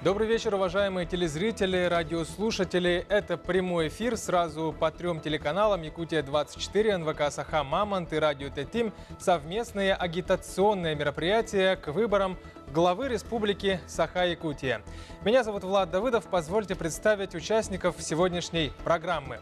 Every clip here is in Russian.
Добрый вечер, уважаемые телезрители, радиослушатели. Это прямой эфир сразу по 3 телеканалам: Якутия-24, НВК Саха Мамонт и Радио Тетим. Совместные агитационные мероприятия к выборам главы Республики Саха-Якутия. Меня зовут Влад Давыдов. Позвольте представить участников сегодняшней программы.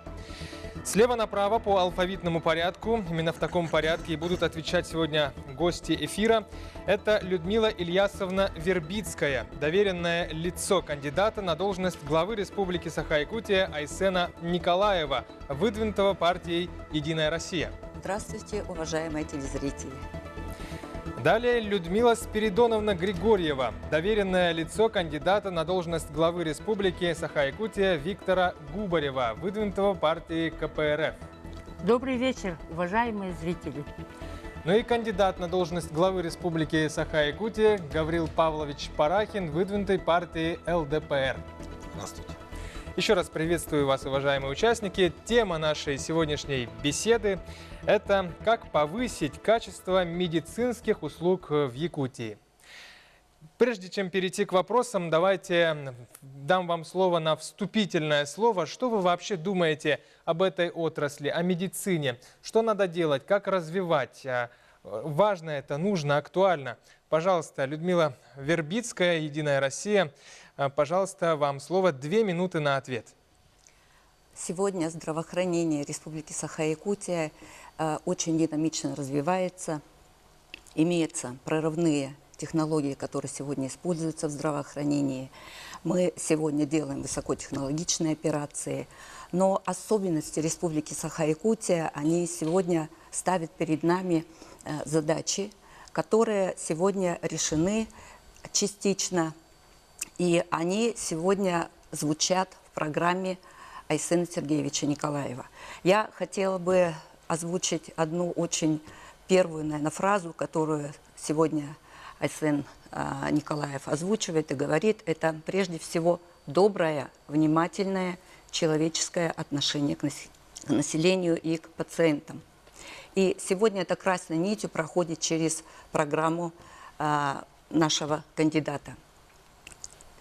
Слева направо по алфавитному порядку, именно в таком порядке и будут отвечать сегодня гости эфира. Это Людмила Ильясовна Вербицкая, доверенное лицо кандидата на должность главы Республики Саха-Якутия Айсена Николаева, выдвинутого партией «Единая Россия». Здравствуйте, уважаемые телезрители. Далее Людмила Спиридоновна Григорьева, доверенное лицо кандидата на должность главы Республики Саха-Якутия Виктора Губарева, выдвинутого партией КПРФ. Добрый вечер, уважаемые зрители. Ну и кандидат на должность главы Республики Саха-Якутия Гаврил Павлович Парахин, выдвинутый партией ЛДПР. Здравствуйте. Еще раз приветствую вас, уважаемые участники. Тема нашей сегодняшней беседы – это как повысить качество медицинских услуг в Якутии. Прежде чем перейти к вопросам, давайте дам вам слово на вступительное слово. Что вы вообще думаете об этой отрасли, о медицине? Что надо делать, как развивать? Важно это, нужно, актуально. Пожалуйста, Людмила Вербицкая, «Единая Россия». Пожалуйста, вам слово. 2 минуты на ответ. Сегодня здравоохранение Республики Саха-Якутия очень динамично развивается. Имеются прорывные технологии, которые сегодня используются в здравоохранении. Мы сегодня делаем высокотехнологичные операции. Но особенности Республики Саха-Якутия, они сегодня ставят перед нами задачи, которые сегодня решены частично. И они сегодня звучат в программе Айсена Сергеевича Николаева. Я хотела бы озвучить одну очень первую, наверное, фразу, которую сегодня Айсен Николаев озвучивает и говорит. Это прежде всего доброе, внимательное, человеческое отношение к населению и к пациентам. И сегодня эта красной нитью проходит через программу нашего кандидата.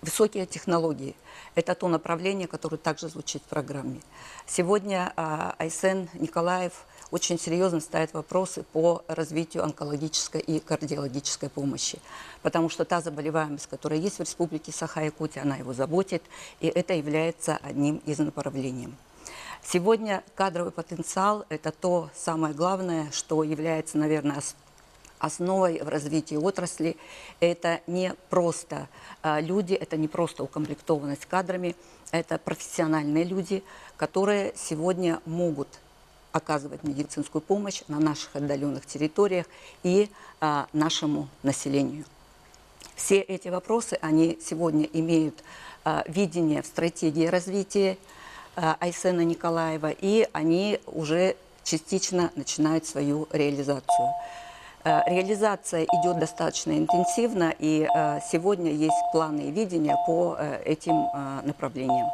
Высокие технологии – это то направление, которое также звучит в программе. Сегодня Айсен Николаев очень серьезно ставит вопросы по развитию онкологической и кардиологической помощи, потому что та заболеваемость, которая есть в Республике Саха-Якутия, она его заботит, и это является одним из направлений. Сегодня кадровый потенциал – это то самое главное, что является, наверное, основой в развитии отрасли. Это не просто люди, это не просто укомплектованность кадрами, это профессиональные люди, которые сегодня могут оказывать медицинскую помощь на наших отдаленных территориях и нашему населению. Все эти вопросы, они сегодня имеют видение в стратегии развития Айсена Николаева, и они уже частично начинают свою реализацию. Реализация идет достаточно интенсивно, и сегодня есть планы и видения по этим направлениям.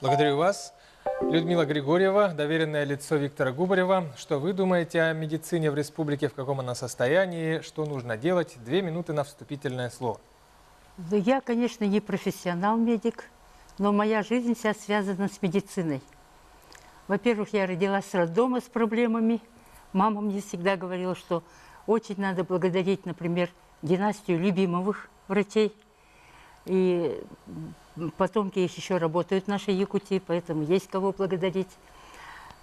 Благодарю вас. Людмила Григорьева, доверенное лицо Виктора Губарева. Что вы думаете о медицине в республике, в каком она состоянии, что нужно делать? 2 минуты на вступительное слово. Я, конечно, не профессионал-медик, но моя жизнь вся связана с медициной. Во-первых, я родилась с роддома с проблемами. Мама мне всегда говорила, что очень надо благодарить, например, династию Любимовых врачей. И потомки их еще работают в нашей Якутии, поэтому есть кого благодарить.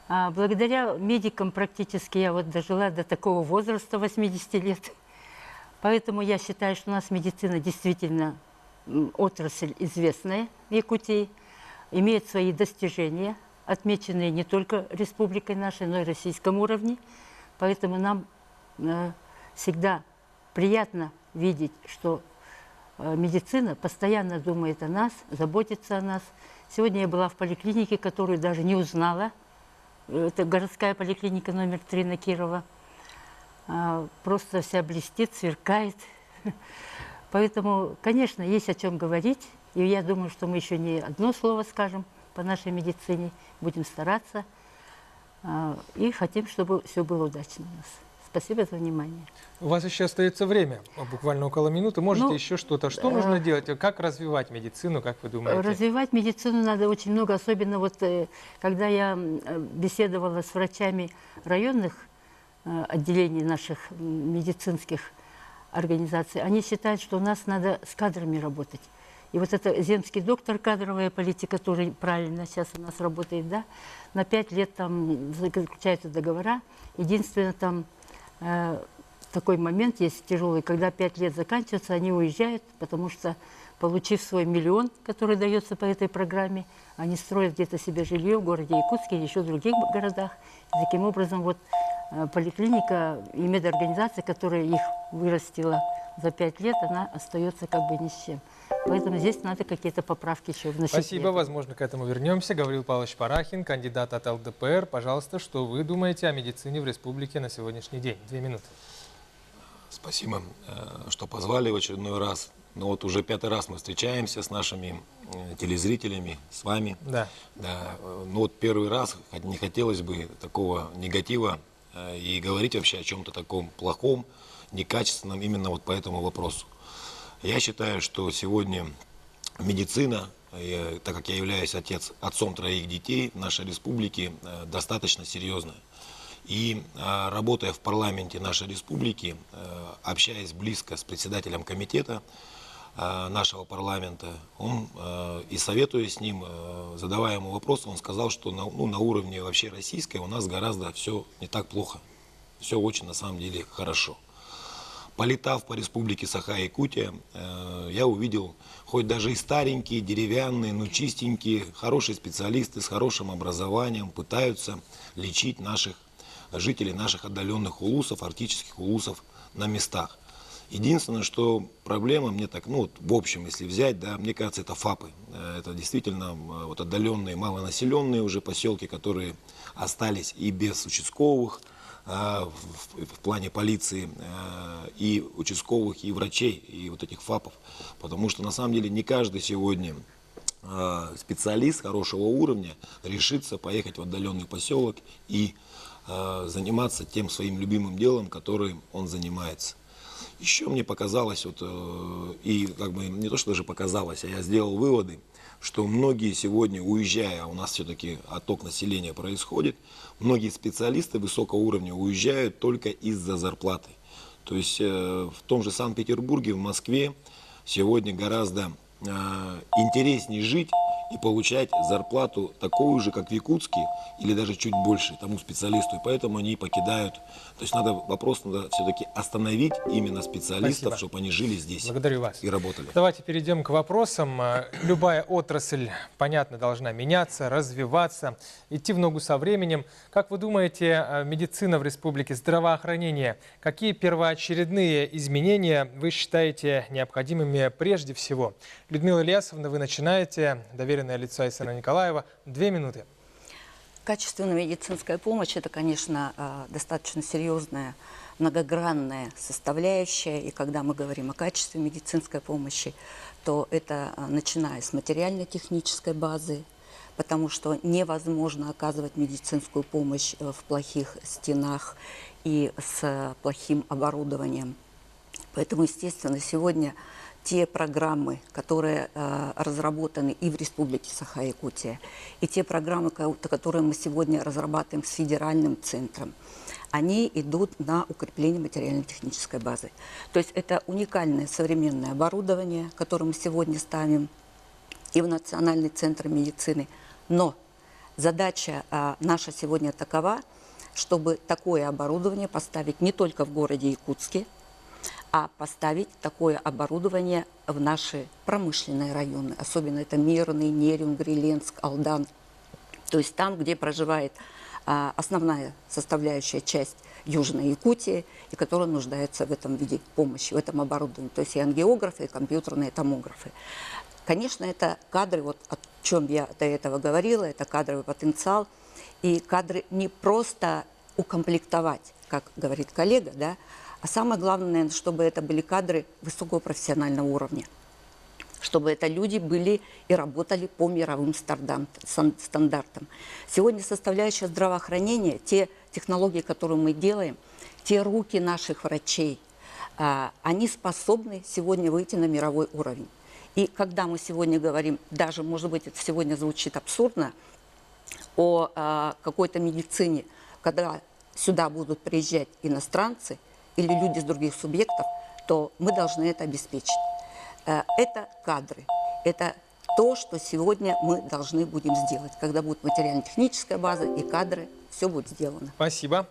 Благодаря медикам практически я вот дожила до такого возраста, 80 лет. Поэтому я считаю, что у нас медицина действительно отрасль известная в Якутии, имеет свои достижения, отмеченные не только республикой нашей, но и российском уровне. Поэтому нам всегда приятно видеть, что медицина постоянно думает о нас, заботится о нас. Сегодня я была в поликлинике, которую даже не узнала. Это городская поликлиника номер 3 на Кирова. Просто вся блестит, сверкает. Поэтому, конечно, есть о чем говорить. И я думаю, что мы еще не одно слово скажем по нашей медицине. Будем стараться. И хотим, чтобы все было удачно у нас. Спасибо за внимание. У вас еще остается время, буквально около минуты. Можете Ну, еще что-то? Что нужно делать? Как развивать медицину, как вы думаете? Развивать медицину надо очень много, особенно вот когда я беседовала с врачами районных отделений наших медицинских организаций, они считают, что у нас надо с кадрами работать. И вот это земский доктор, кадровая политика, который правильно сейчас у нас работает, да, на 5 лет там заключаются договора. Единственное, там такой момент есть тяжелый, когда 5 лет заканчиваются, они уезжают, потому что, получив свой миллион, который дается по этой программе, они строят где-то себе жилье в городе Якутске или еще в других городах. И таким образом, вот поликлиника и медорганизация, которая их вырастила за 5 лет, она остается как бы ни с чем. Поэтому здесь надо какие-то поправки еще вносить. Спасибо, возможно, к этому вернемся. Гаврил Павлович Парахин, кандидат от ЛДПР. Пожалуйста, что вы думаете о медицине в республике на сегодняшний день? 2 минуты. Спасибо, что позвали в очередной раз. Но вот уже 5-й раз мы встречаемся с нашими телезрителями, с вами. Да. Да. Ну вот 1-й раз не хотелось бы такого негатива и говорить вообще о чем-то таком плохом, некачественном именно вот по этому вопросу. Я считаю, что сегодня медицина, так как я являюсь отцом 3 детей в нашей республике, достаточно серьезная. И работая в парламенте нашей республики, общаясь близко с председателем комитета нашего парламента, и советуя с ним, задавая ему вопросы, он сказал, что на уровне вообще российской у нас гораздо все не так плохо. Все очень на самом деле хорошо. Полетав по республике Саха-Якутия, я увидел, хоть даже и старенькие, деревянные, но чистенькие, хорошие специалисты с хорошим образованием пытаются лечить жителей наших отдаленных улусов, арктических улусов на местах. Единственное, что проблема мне так, ну вот в общем, если взять, да, мне кажется, это ФАПы. Это действительно вот отдаленные, малонаселенные уже поселки, которые остались и без участковых, в плане полиции, и участковых, и врачей, и вот этих ФАПов. Потому что на самом деле не каждый сегодня специалист хорошего уровня решится поехать в отдаленный поселок и заниматься тем своим любимым делом, которым он занимается. Еще мне показалось, вот, и как бы не то, что даже показалось, а я сделал выводы, что многие сегодня, уезжая, у нас все-таки отток населения происходит, многие специалисты высокого уровня уезжают только из-за зарплаты. То есть в том же Санкт-Петербурге, в Москве сегодня гораздо интереснее жить и получать зарплату такую же, как в Якутске, или даже чуть больше тому специалисту. И поэтому они покидают. То есть вопрос надо все-таки остановить именно специалистов, Спасибо. Чтобы они жили здесь. Благодарю вас. И работали. Давайте перейдем к вопросам. Любая отрасль, понятно, должна меняться, развиваться, идти в ногу со временем. Как вы думаете, медицина в республике, здравоохранение, какие первоочередные изменения вы считаете необходимыми прежде всего? Людмила Ильясовна, вы начинаете. Доверенное лицо Айсена Николаева. 2 минуты. Качественная медицинская помощь – это, конечно, достаточно серьезная, многогранная составляющая. И когда мы говорим о качестве медицинской помощи, то это начиная с материально-технической базы, потому что невозможно оказывать медицинскую помощь в плохих стенах и с плохим оборудованием. Поэтому, естественно, сегодня те программы, которые разработаны и в Республике Саха-Якутия, и те программы, которые мы сегодня разрабатываем с федеральным центром, они идут на укрепление материально-технической базы. То есть это уникальное современное оборудование, которое мы сегодня ставим и в Национальный центр медицины. Но задача наша сегодня такова, чтобы такое оборудование поставить не только в городе Якутске, а поставить такое оборудование в наши промышленные районы. Особенно это Мирный, Нерюнгри, Гриленск, Алдан. То есть там, где проживает основная составляющая часть Южной Якутии, и которая нуждается в этом виде помощи, в этом оборудовании. То есть и ангиографы, и компьютерные томографы. Конечно, это кадры, вот о чем я до этого говорила, это кадровый потенциал. И кадры не просто укомплектовать, как говорит коллега, да, а самое главное, наверное, чтобы это были кадры высокого профессионального уровня. Чтобы это люди были и работали по мировым стандартам. Сегодня составляющая здравоохранения, те технологии, которые мы делаем, те руки наших врачей, они способны сегодня выйти на мировой уровень. И когда мы сегодня говорим, даже, может быть, это сегодня звучит абсурдно, о какой-то медицине, когда сюда будут приезжать иностранцы или люди из других субъектов, то мы должны это обеспечить. Это кадры, это то, что сегодня мы должны будем сделать. Когда будет материально-техническая база и кадры, все будет сделано. Спасибо.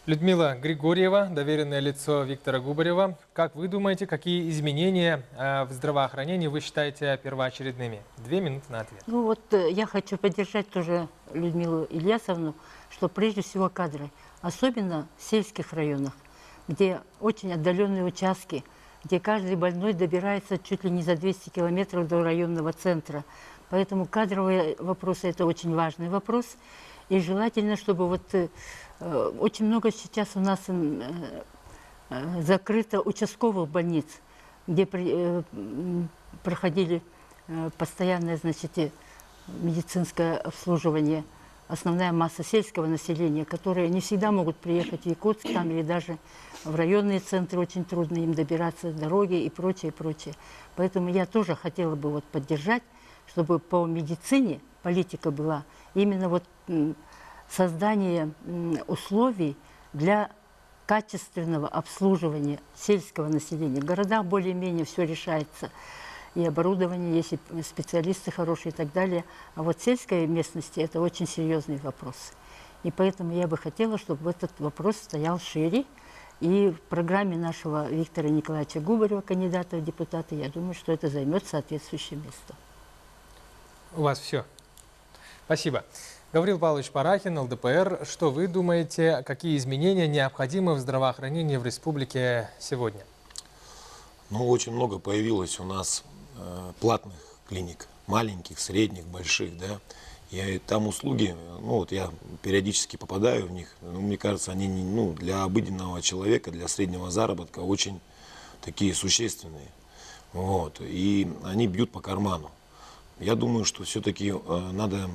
Людмила Григорьева, доверенное лицо Виктора Губарева. Как вы думаете, какие изменения в здравоохранении вы считаете первоочередными? 2 минуты на ответ. Ну вот я хочу поддержать тоже Людмилу Ильясовну, что прежде всего кадры, особенно в сельских районах, где очень отдаленные участки, где каждый больной добирается чуть ли не за 200 километров до районного центра. Поэтому кадровые вопросы – это очень важный вопрос. И желательно, чтобы вот очень много сейчас у нас закрыто участковых больниц, где проходили постоянное, значит, медицинское обслуживание. Основная масса сельского населения, которые не всегда могут приехать в Якутск, там или даже в районные центры очень трудно им добираться, дороги и прочее, прочее. Поэтому я тоже хотела бы вот поддержать, чтобы по медицине политика была именно вот создание условий для качественного обслуживания сельского населения. В городах более-менее все решается. И оборудование есть, и специалисты хорошие и так далее. А вот в сельской местности это очень серьезный вопрос. И поэтому я бы хотела, чтобы этот вопрос стоял шире. И в программе нашего Виктора Николаевича Губарева, кандидата в депутаты, я думаю, что это займет соответствующее место. У вас все. Спасибо. Гаврил Павлович Парахин, ЛДПР. Что вы думаете, какие изменения необходимы в здравоохранении в республике сегодня? Ну, очень много появилось у нас платных клиник, маленьких, средних, больших, да. И там услуги, ну вот я периодически попадаю в них, но мне кажется, они для обыденного человека, для среднего заработка очень такие существенные. Вот. И они бьют по карману. Я думаю, что все-таки надо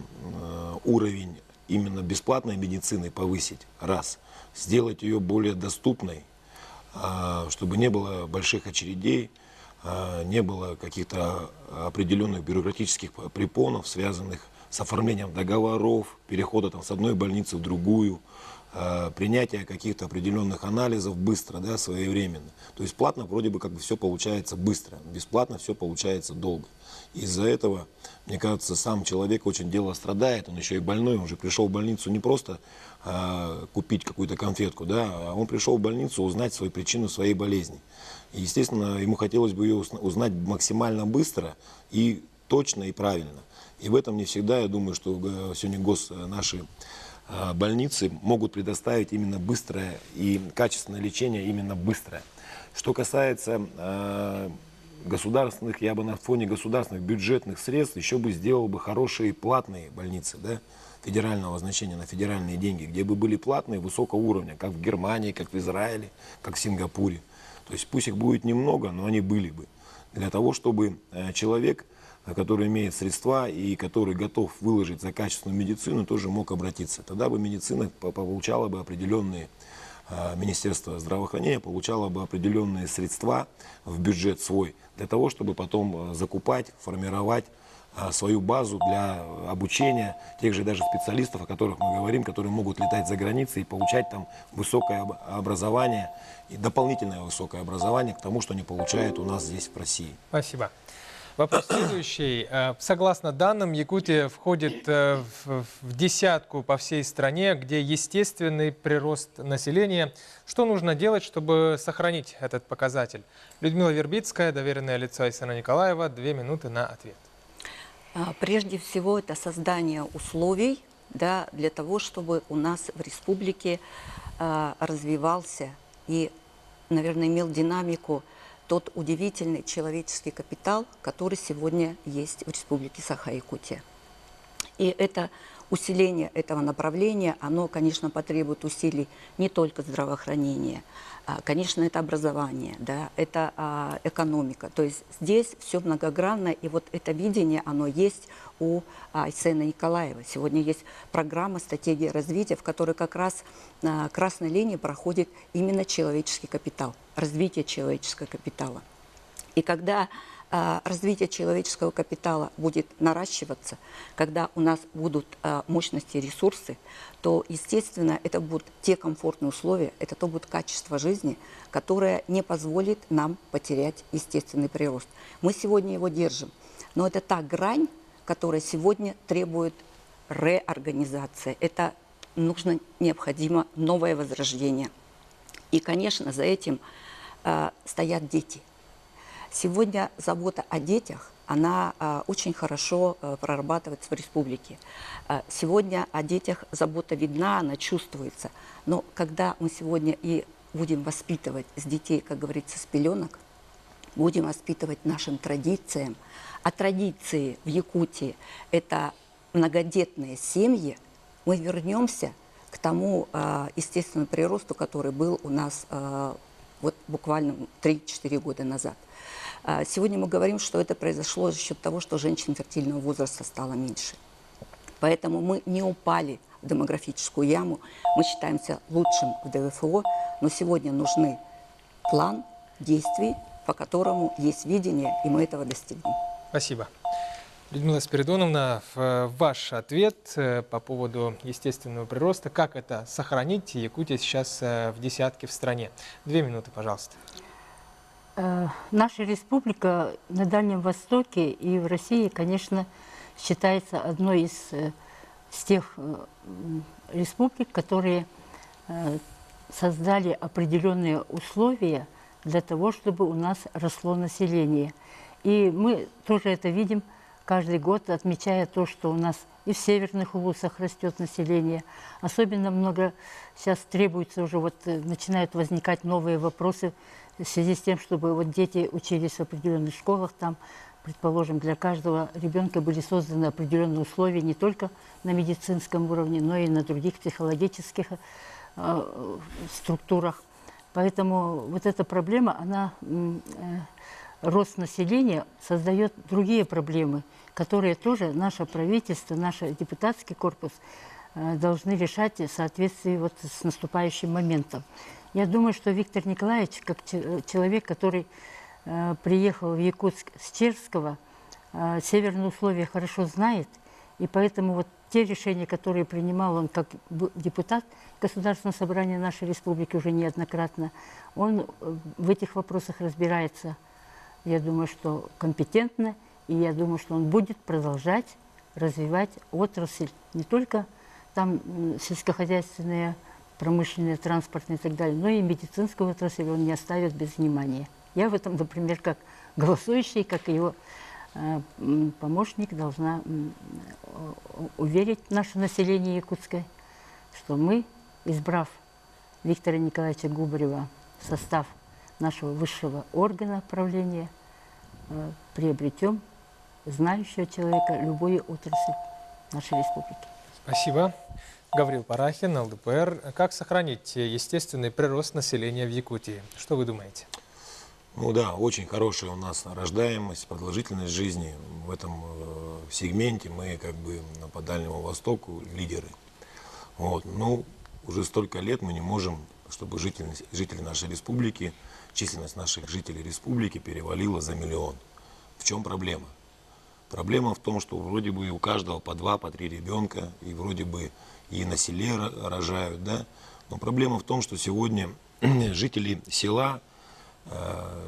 уровень именно бесплатной медицины повысить, раз. Сделать ее более доступной, чтобы не было больших очередей, не было каких-то определенных бюрократических препонов, связанных с оформлением договоров, перехода там, с одной больницы в другую, принятия каких-то определенных анализов быстро, да, своевременно. То есть платно вроде бы как бы все получается быстро, бесплатно все получается долго. Из-за этого, мне кажется, сам человек очень дело страдает, он еще и больной, он же пришел в больницу не просто купить какую-то конфетку, да, а он пришел в больницу узнать свою причину своей болезни. И, естественно, ему хотелось бы ее узнать максимально быстро и точно и правильно. И в этом не всегда, я думаю, что сегодня наши больницы могут предоставить именно быстрое и качественное лечение, именно быстрое. Что касается государственных, я бы на фоне государственных бюджетных средств еще бы сделал бы хорошие платные больницы, да, федерального значения, на федеральные деньги, где бы были платные высокого уровня, как в Германии, как в Израиле, как в Сингапуре. То есть пусть их будет немного, но они были бы. Для того, чтобы человек, который имеет средства и который готов выложить за качественную медицину, тоже мог обратиться. Тогда бы медицина получала бы определенные, Министерство здравоохранения получало бы определенные средства в бюджет свой, для того, чтобы потом закупать, формировать свою базу для обучения тех же даже специалистов, о которых мы говорим, которые могут летать за границей и получать там высокое образование и дополнительное высокое образование к тому, что они получают у нас здесь в России. Спасибо. Вопрос следующий. Согласно данным, Якутия входит в десятку по всей стране, где естественный прирост населения. Что нужно делать, чтобы сохранить этот показатель? Людмила Вербицкая, доверенное лицо Айсена Николаева, 2 минуты на ответ. Прежде всего, это создание условий, да, для того, чтобы у нас в республике развивался и, наверное, имел динамику тот удивительный человеческий капитал, который сегодня есть в Республике Саха-Якутия. И это усиление этого направления, оно, конечно, потребует усилий не только здравоохранения, конечно, это образование, да, это экономика. То есть здесь все многогранно, и вот это видение, оно есть у Айсена Николаева. Сегодня есть программа «Стратегия развития», в которой как раз красной линией проходит именно человеческий капитал, развитие человеческого капитала. И когда развитие человеческого капитала будет наращиваться, когда у нас будут мощности и ресурсы, то, естественно, это будут те комфортные условия, это то будет качество жизни, которое не позволит нам потерять естественный прирост. Мы сегодня его держим, но это та грань, которая сегодня требует реорганизации. Это необходимо новое возрождение. И, конечно, за этим стоят дети. Сегодня забота о детях, она очень хорошо прорабатывается в республике. Сегодня о детях забота видна, она чувствуется. Но когда мы сегодня и будем воспитывать с детей, как говорится, с пеленок, будем воспитывать нашим традициям, а традиции в Якутии – это многодетные семьи, мы вернемся к тому естественному приросту, который был у нас вот буквально 3-4 года назад. Сегодня мы говорим, что это произошло за счет того, что женщин фертильного возраста стало меньше. Поэтому мы не упали в демографическую яму, мы считаемся лучшим в ДВФО, но сегодня нужны план действий, по которому есть видение, и мы этого достигнем. Спасибо. Людмила Спиридоновна, ваш ответ по поводу естественного прироста, как это сохранить? Якутия сейчас в десятке в стране. 2 минуты, пожалуйста. Наша республика на Дальнем Востоке и в России, конечно, считается одной из тех республик, которые создали определенные условия для того, чтобы у нас росло население. И мы тоже это видим каждый год, отмечая то, что у нас и в северных улусах растет население. Особенно много сейчас требуется уже, вот начинают возникать новые вопросы в связи с тем, чтобы вот дети учились в определенных школах, там, предположим, для каждого ребенка были созданы определенные условия не только на медицинском уровне, но и на других психологических структурах. Поэтому вот эта проблема, она, рост населения создает другие проблемы, которые тоже наше правительство, наш депутатский корпус должны решать в соответствии вот с наступающим моментом. Я думаю, что Виктор Николаевич, как человек, который приехал в Якутск с Черского, северные условия хорошо знает, и поэтому вот те решения, которые принимал он как депутат Государственного собрания нашей республики уже неоднократно, он в этих вопросах разбирается, я думаю, что компетентно, и я думаю, что он будет продолжать развивать отрасль, не только там сельскохозяйственные, промышленные, транспортные и так далее, но и медицинскую отрасль он не оставит без внимания. Я в этом, например, как голосующий, как его помощник, должна уверить наше население якутское, что мы, избрав Виктора Николаевича Губарева в состав нашего высшего органа правления, приобретем знающего человека любую отрасль нашей республики. Спасибо. Гаврил Парахин, ЛДПР. Как сохранить естественный прирост населения в Якутии? Что вы думаете? Ну да, очень хорошая у нас рождаемость, продолжительность жизни. В этом сегменте мы как бы по Дальнему Востоку лидеры. Вот. Но уже столько лет мы не можем, чтобы жители нашей республики, численность наших жителей республики перевалила за 1 миллион. В чем проблема? Проблема в том, что вроде бы у каждого по 2, по 3 ребенка, и вроде бы и на селе рожают, да? Но проблема в том, что сегодня жители села,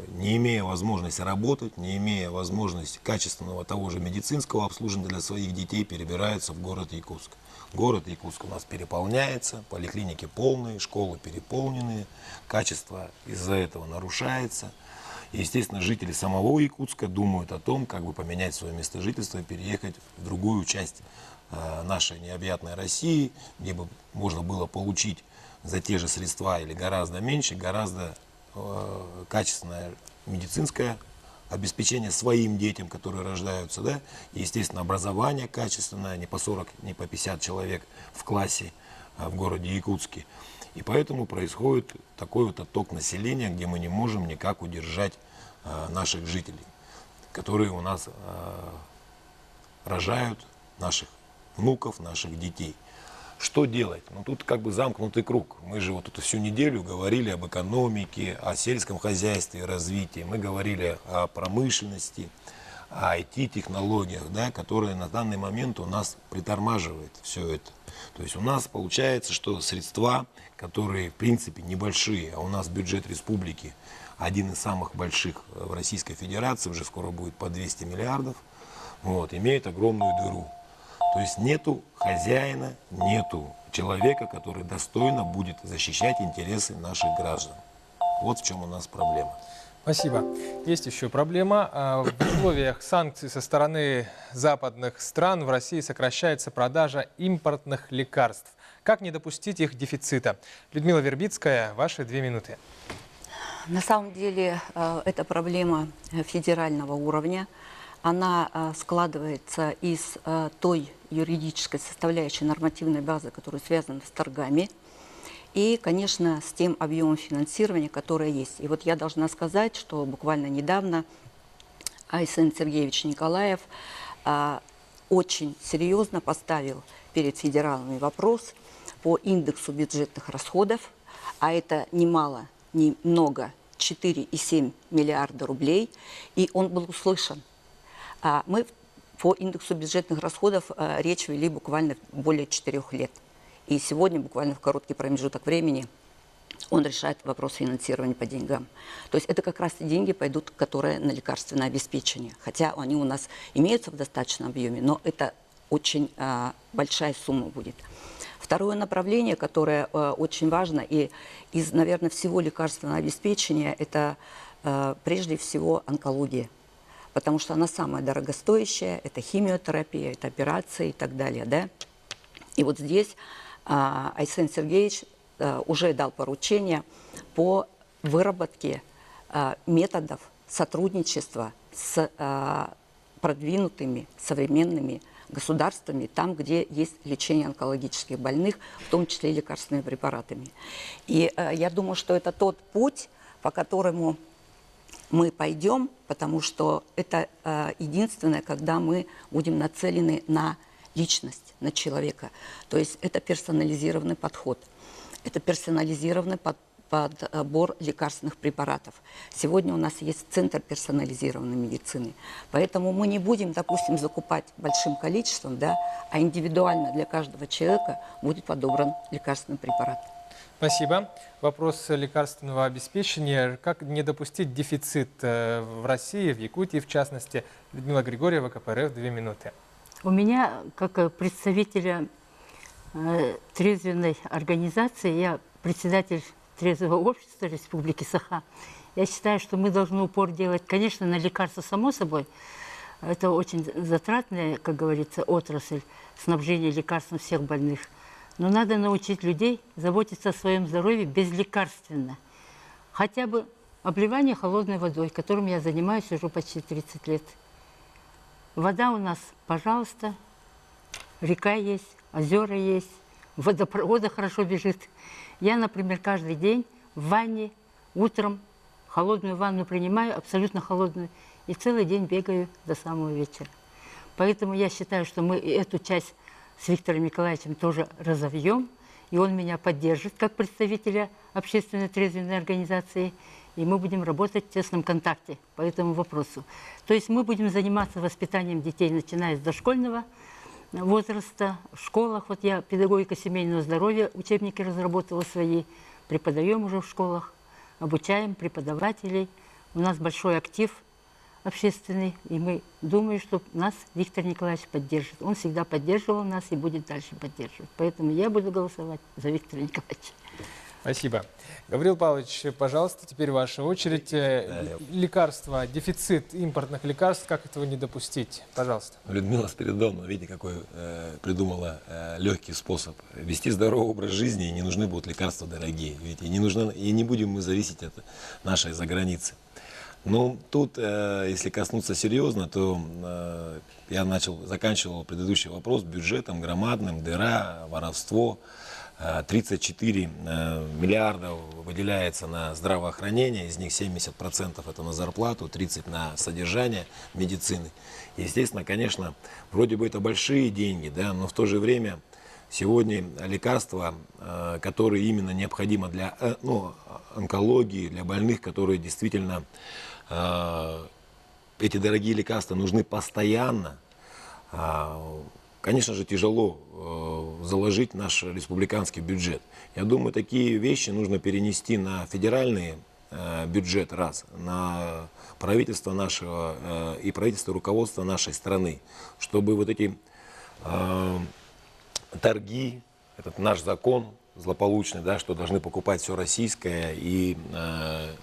не имея возможности работать, не имея возможности качественного того же медицинского обслуживания для своих детей, перебираются в город Якутск. Город Якутск у нас переполняется, поликлиники полные, школы переполненные, качество из-за этого нарушается. И, естественно, жители самого Якутска думают о том, как бы поменять свое место жительства и переехать в другую часть нашей необъятной России, где бы можно было получить за те же средства или гораздо меньше, гораздо качественное медицинское обеспечение своим детям, которые рождаются, да, и, естественно, образование качественное, не по 40, не по 50 человек в классе в городе Якутске. И поэтому происходит такой вот отток населения, где мы не можем никак удержать наших жителей, которые у нас рожают наших внуков, наших детей. Что делать? Ну, тут как бы замкнутый круг. Мы же вот эту всю неделю говорили об экономике, о сельском хозяйстве, развитии. Мы говорили о промышленности, о IT-технологиях, да, которые на данный момент у нас притормаживают все это. То есть у нас получается, что средства, которые в принципе небольшие, а у нас бюджет республики один из самых больших в Российской Федерации, уже скоро будет по 200 миллиардов, вот, имеет огромную дыру. То есть нету хозяина, нету человека, который достойно будет защищать интересы наших граждан. Вот в чем у нас проблема. Спасибо. Есть еще проблема. В условиях санкций со стороны западных стран в России сокращается продажа импортных лекарств. Как не допустить их дефицита? Людмила Вербицкая, ваши 2 минуты. На самом деле это проблема федерального уровня. Она складывается из той юридической составляющей нормативной базы, которая связана с торгами, и, конечно, с тем объемом финансирования, которое есть. И вот я должна сказать, что буквально недавно Айсен Сергеевич Николаев очень серьезно поставил перед федералами вопрос по индексу бюджетных расходов, а это немало, ни много, 4,7 миллиарда рублей, и он был услышан. Мы по индексу бюджетных расходов речь вели буквально более 4 лет. И сегодня, буквально в короткий промежуток времени, он решает вопрос финансирования по деньгам. То есть это как раз те деньги пойдут, которые на лекарственное обеспечение. Хотя они у нас имеются в достаточном объеме, но это очень большая сумма будет. Второе направление, которое очень важно, и из, наверное, всего лекарственного обеспечения, это прежде всего онкология. Потому что она самая дорогостоящая, это химиотерапия, это операции и так далее. Да? И вот здесь Айсен Сергеевич уже дал поручение по выработке методов сотрудничества с продвинутыми современными государствами, там, где есть лечение онкологических больных, в том числе и лекарственными препаратами. И я думаю, что это тот путь, по которому мы пойдем, потому что это единственное, когда мы будем нацелены на личность, на человека. То есть это персонализированный подход, это персонализированный подбор лекарственных препаратов. Сегодня у нас есть центр персонализированной медицины, поэтому мы не будем, допустим, закупать большим количеством, да, а индивидуально для каждого человека будет подобран лекарственный препарат. Спасибо. Вопрос лекарственного обеспечения. Как не допустить дефицит в России, в Якутии в частности? Людмила Григорьева, КПРФ, 2 минуты. У меня, как представителя трезвенной организации, я председатель трезвого общества Республики Саха, я считаю, что мы должны упор делать, конечно, на лекарства, само собой. Это очень затратная, как говорится, отрасль снабжения лекарством всех больных. Но надо научить людей заботиться о своем здоровье безлекарственно. Хотя бы обливание холодной водой, которым я занимаюсь уже почти 30 лет. Вода у нас, пожалуйста, река есть, озера есть, водопровода хорошо бежит. Я, например, каждый день в ванне утром холодную ванну принимаю, абсолютно холодную, и целый день бегаю до самого вечера. Поэтому я считаю, что мы эту часть с Виктором Николаевичем тоже разовьем, и он меня поддержит как представителя общественной трезвенной организации, и мы будем работать в тесном контакте по этому вопросу. То есть мы будем заниматься воспитанием детей, начиная с дошкольного возраста, в школах. Вот я педагогика семейного здоровья, учебники разработала свои, преподаем уже в школах, обучаем преподавателей. У нас большой актив общественный, и мы думаем, что нас Виктор Николаевич поддержит. Он всегда поддерживал нас и будет дальше поддерживать. Поэтому я буду голосовать за Виктора Николаевича. Спасибо. Гаврил Павлович, пожалуйста, теперь ваша очередь. Лекарства, дефицит импортных лекарств, как этого не допустить? Пожалуйста. Людмила Спиридоновна, видите, какой придумала легкий способ. Вести здоровый образ жизни, и не нужны будут лекарства дорогие. Видите, и не будем мы зависеть от нашей заграницы. Ну, тут, если коснуться серьезно, то я заканчивал предыдущий вопрос бюджетом громадным, дыра, воровство. 34 миллиарда выделяется на здравоохранение, из них 70% это на зарплату, 30% на содержание медицины. Естественно, конечно, вроде бы это большие деньги, да, но в то же время сегодня лекарства, которые именно необходимы для онкологии, для больных, которые действительно, эти дорогие лекарства нужны постоянно, конечно же, тяжело заложить наш республиканский бюджет. Я думаю, такие вещи нужно перенести на федеральный бюджет, на правительство нашего и правительство руководства нашей страны, чтобы вот эти торги, этот наш закон злополучный, да, что должны покупать все российское и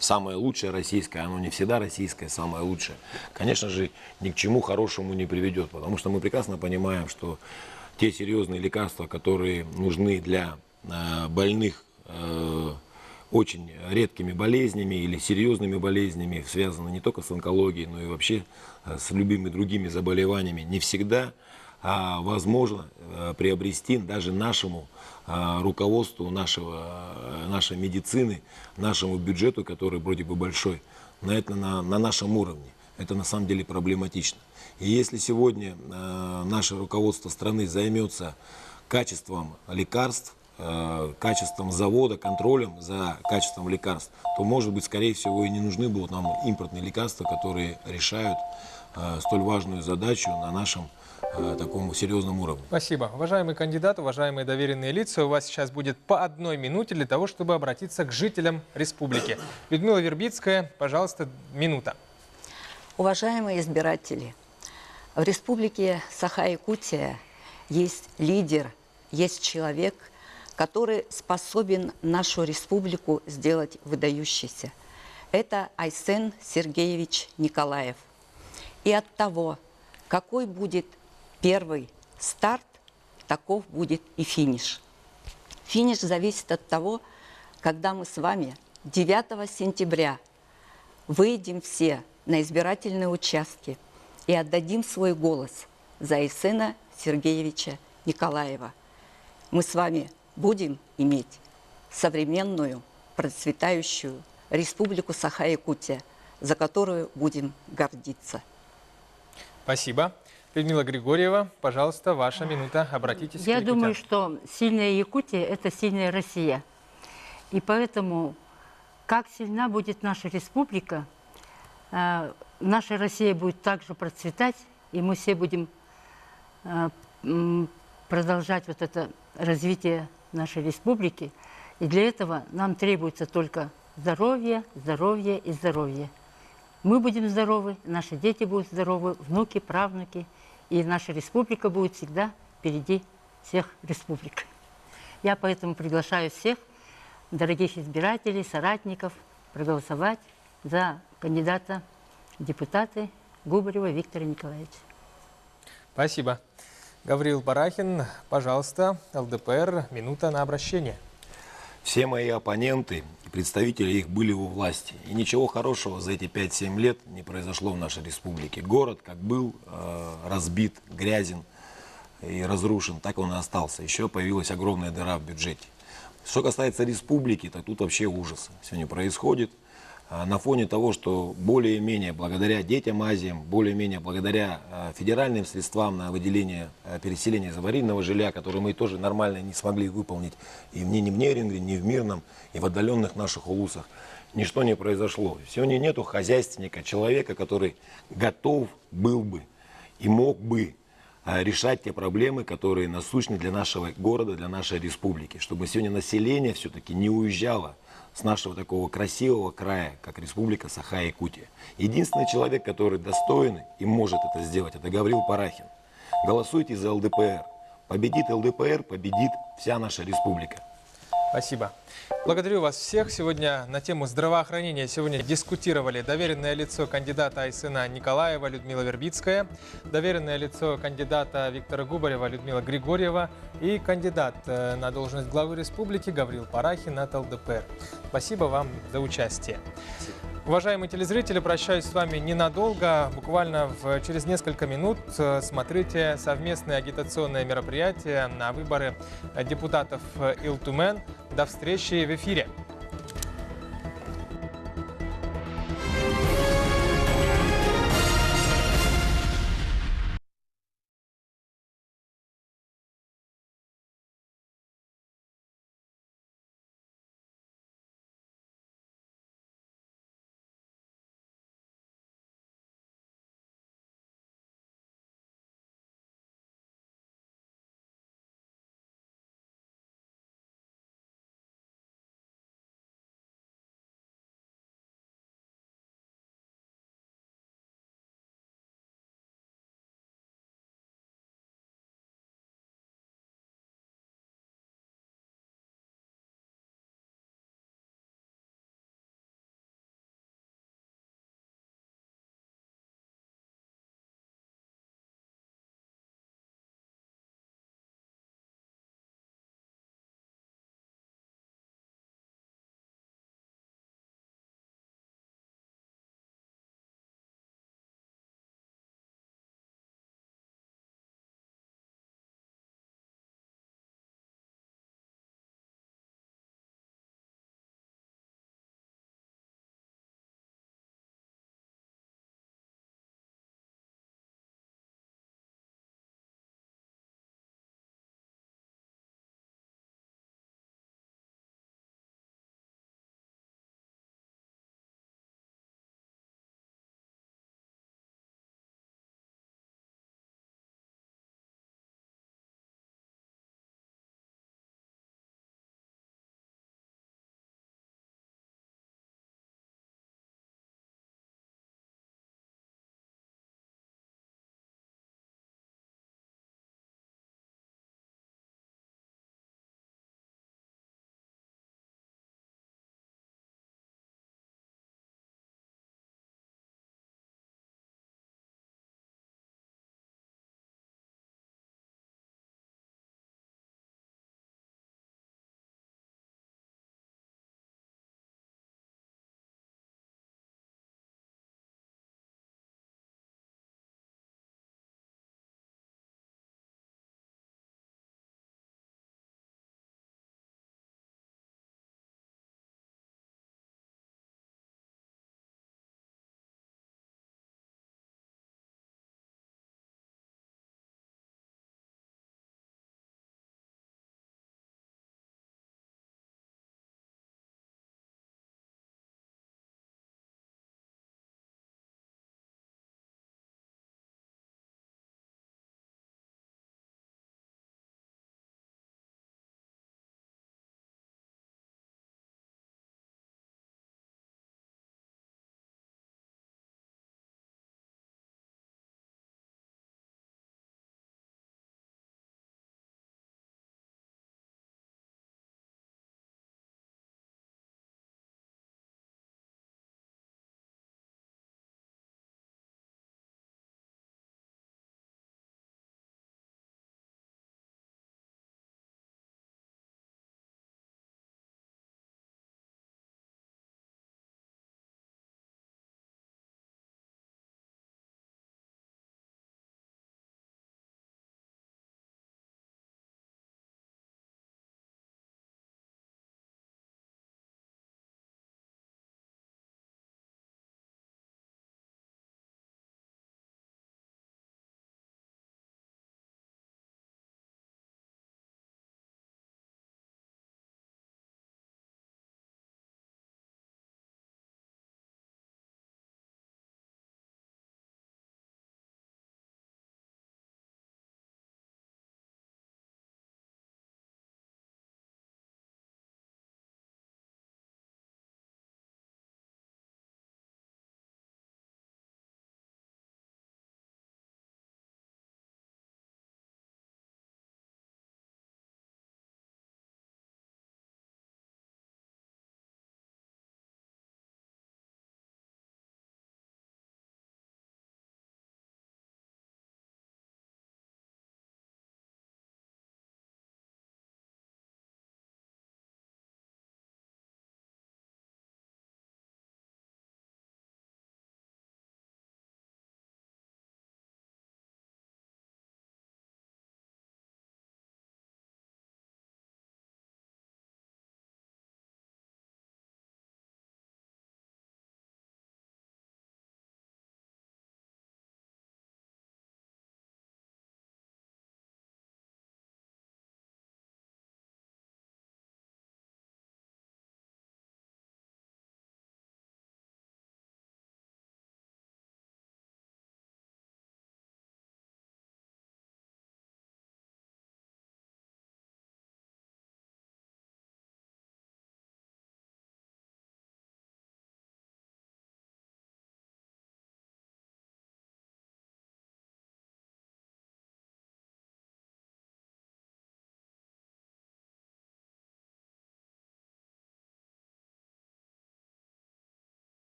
самое лучшее российское, оно не всегда российское, самое лучшее, конечно же, ни к чему хорошему не приведет, потому что мы прекрасно понимаем, что те серьезные лекарства, которые нужны для больных очень редкими болезнями или серьезными болезнями, связанными не только с онкологией, но и вообще с любыми другими заболеваниями, не всегда возможно приобрести даже нашему руководству нашей медицины, нашему бюджету, который вроде бы большой, на нашем уровне. Это на самом деле проблематично. И если сегодня наше руководство страны займется качеством лекарств, качеством завода, контролем за качеством лекарств, то, может быть, скорее всего, и не нужны будут нам импортные лекарства, которые решают столь важную задачу на нашем такому серьезном уровне. Спасибо. Уважаемый кандидат, уважаемые доверенные лица, у вас сейчас будет по 1 минуте для того, чтобы обратиться к жителям республики. Людмила Вербицкая, пожалуйста, минута. Уважаемые избиратели, в республике Саха-Якутия есть лидер, есть человек, который способен нашу республику сделать выдающейся. Это Айсен Сергеевич Николаев. И от того, какой будет первый старт, таков будет и финиш. Финиш зависит от того, когда мы с вами 9 сентября выйдем все на избирательные участки и отдадим свой голос за Айсена Сергеевича Николаева. Мы с вами будем иметь современную, процветающую республику Саха-Якутия, за которую будем гордиться. Спасибо. Людмила Григорьева, пожалуйста, ваша минута. Обратитесь к Я якутянам. думаю, что сильная Якутия – это сильная Россия. И поэтому, как сильна будет наша республика, наша Россия будет также процветать, и мы все будем продолжать вот это развитие нашей республики. И для этого нам требуется только здоровье, здоровье и здоровье. Мы будем здоровы, наши дети будут здоровы, внуки, правнуки, и наша республика будет всегда впереди всех республик. Я поэтому приглашаю всех дорогих избирателей, соратников проголосовать за кандидата в депутаты Губарева Виктора Николаевича. Спасибо. Гавриил Парахин, пожалуйста, ЛДПР, минута на обращение. Все мои оппоненты и представители их были у власти. И ничего хорошего за эти 5-7 лет не произошло в нашей республике. Город как был разбит, грязен и разрушен, так он и остался. Еще появилась огромная дыра в бюджете. Что касается республики, то тут вообще ужас сегодня происходит. На фоне того, что более-менее благодаря детям Азиям, более-менее благодаря федеральным средствам на выделение переселения из аварийного жилья, которые мы тоже нормально не смогли выполнить и ни в Неринге, ни в Мирном, и в отдаленных наших улусах, ничто не произошло. Сегодня нету хозяйственника, человека, который готов был бы и мог бы решать те проблемы, которые насущны для нашего города, для нашей республики. Чтобы сегодня население все-таки не уезжало с нашего такого красивого края, как Республика Саха-Якутия. Единственный человек, который достоин и может это сделать, это Гавриил Парахин. Голосуйте за ЛДПР. Победит ЛДПР, победит вся наша республика. Спасибо. Благодарю вас всех. Сегодня на тему здравоохранения дискутировали доверенное лицо кандидата Айсена Николаева Людмила Вербицкая, доверенное лицо кандидата Виктора Губарева Людмила Григорьева и кандидат на должность главы республики Гавриил Парахин от ЛДПР. Спасибо вам за участие. Уважаемые телезрители, прощаюсь с вами ненадолго. Буквально через несколько минут смотрите совместное агитационное мероприятие на выборы депутатов Илтумен. До встречи в эфире.